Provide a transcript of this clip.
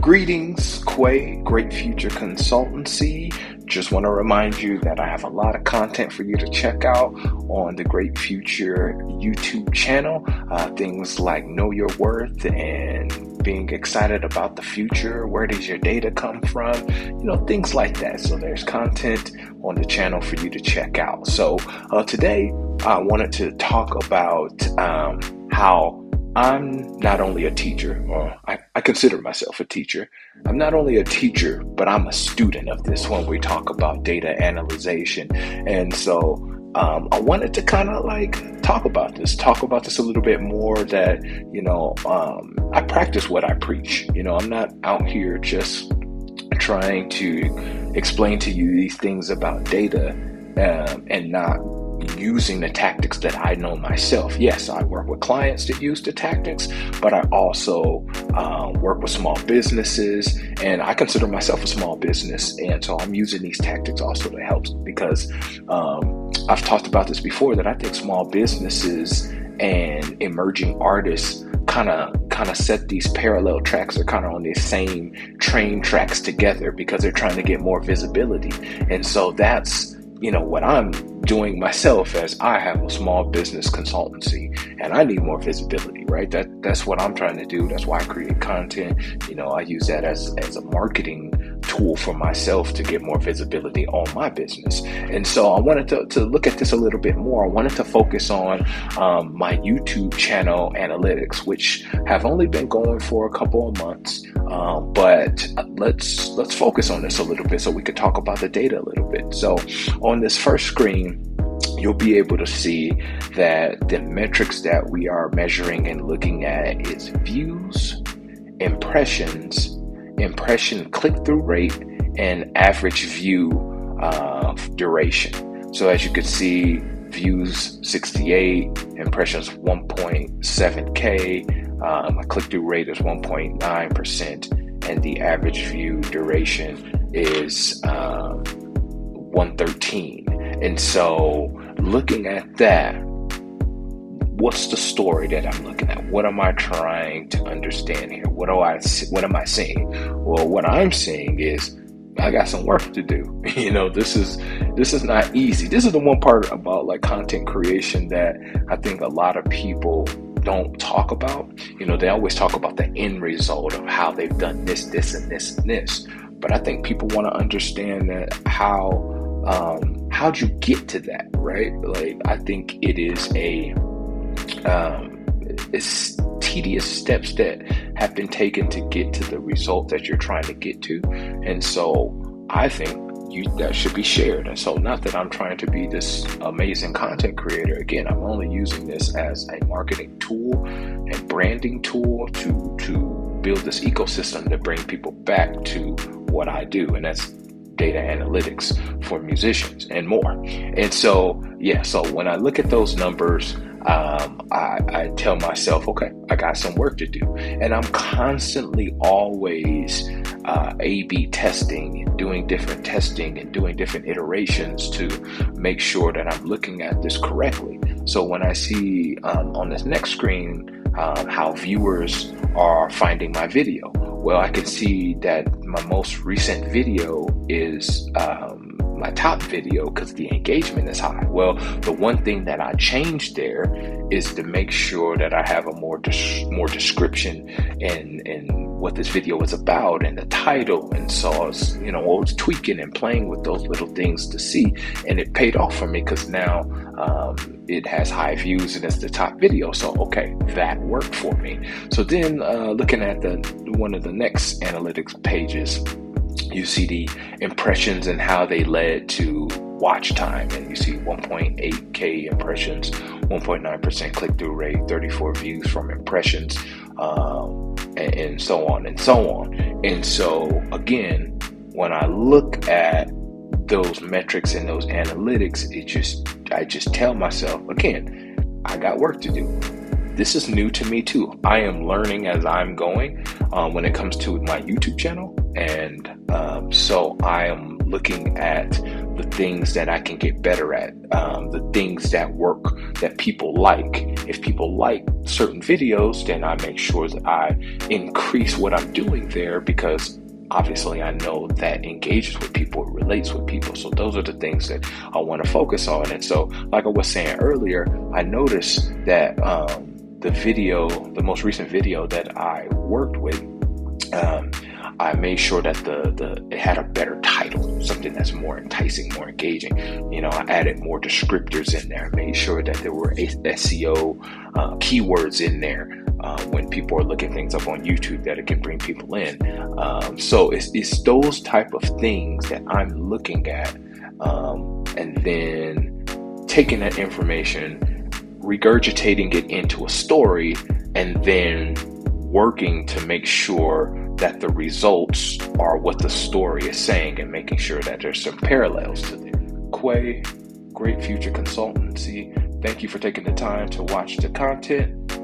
Greetings, Quay, Great Future Consultancy. Just want to remind you that I have a lot of content for you to check out on the Great Future YouTube channel. Things like Know Your Worth and being excited about the future. Where does your data come from? Things like that. So there's content on the channel for you to check out. So today I wanted to talk about how I'm not only a teacher, or I consider myself a teacher. I'm not only a teacher, but I'm a student of this when we talk about data analyzation. And so I wanted to kind of talk about this a little bit more, that, I practice what I preach. I'm not out here just trying to explain to you these things about data and not using the tactics that I know myself. Yes, I work with clients that use the tactics, but I also work with small businesses, and I consider myself a small business. And so I'm using these tactics also to help, because I've talked about this before, that I think small businesses and emerging artists kind of set these parallel tracks. They're kind of on these same train tracks together because they're trying to get more visibility. And so that's what I'm doing myself, as I have a small business consultancy and I need more visibility, right? That's what I'm trying to do. That's why I create content. I use that as a marketing tool for myself to get more visibility on my business. And so I wanted to look at this a little bit more. I wanted to focus on my YouTube channel analytics, which have only been going for a couple of months. But let's focus on this a little bit so we could talk about the data a little bit. So on this first screen, you'll be able to see that the metrics that we are measuring and looking at is views, impressions, impression click-through rate, and average view duration. So as you can see, views 68, impressions 1.7K, my click-through rate is 1.9%, and the average view duration is 113. And so looking at that, what's the story that I'm looking at? What am I trying to understand here? What am I seeing? Well, what I'm seeing is I got some work to do. This is not easy. This is the one part about content creation that I think a lot of people don't talk about. They always talk about the end result of how they've done this, and this, and this. But I think people want to understand that how'd you get to that, right? I think it is it's tedious steps that have been taken to get to the result that you're trying to get to. And so I think that should be shared. And so not that I'm trying to be this amazing content creator. Again, I'm only using this as a marketing tool and branding tool to build this ecosystem to bring people back to what I do. And that's data analytics for musicians and more. And so, so when I look at those numbers, I tell myself, okay, I got some work to do. And I'm constantly always A/B testing and doing different testing and doing different iterations to make sure that I'm looking at this correctly. So when I see on this next screen how viewers are finding my video, well, I can see that my most recent video is my top video because the engagement is high. Well, the one thing that I changed there is to make sure that I have a more description in what this video is about and the title. And so I was tweaking and playing with those little things to see, and it paid off for me because now it has high views and it's the top video. So okay, that worked for me. So then looking at one of the next analytics pages, you see the impressions and how they led to watch time, and you see 1.8K impressions, 1.9% click-through rate, 34 views from impressions, and so on and so on. And so again, when I look at those metrics and those analytics, I just tell myself, again, I got work to do. This is new to me too. I am learning as I'm going when it comes to my YouTube channel. And so I am looking at the things that I can get better at, the things that work, that people like, if people like certain videos, then I make sure that I increase what I'm doing there, because obviously I know that engages with people, relates with people. So those are the things that I want to focus on. And so, like I was saying earlier, I noticed that the most recent video that I worked with, I made sure that it had a better title, something that's more enticing, more engaging. I added more descriptors in there, made sure that there were SEO keywords in there when people are looking things up on YouTube, that it can bring people in. So it's those type of things that I'm looking at, and then taking that information, regurgitating it into a story, and then working to make sure that the results are what the story is saying, and making sure that there's some parallels to them. Quay, Great Future Consultancy, thank you for taking the time to watch the content.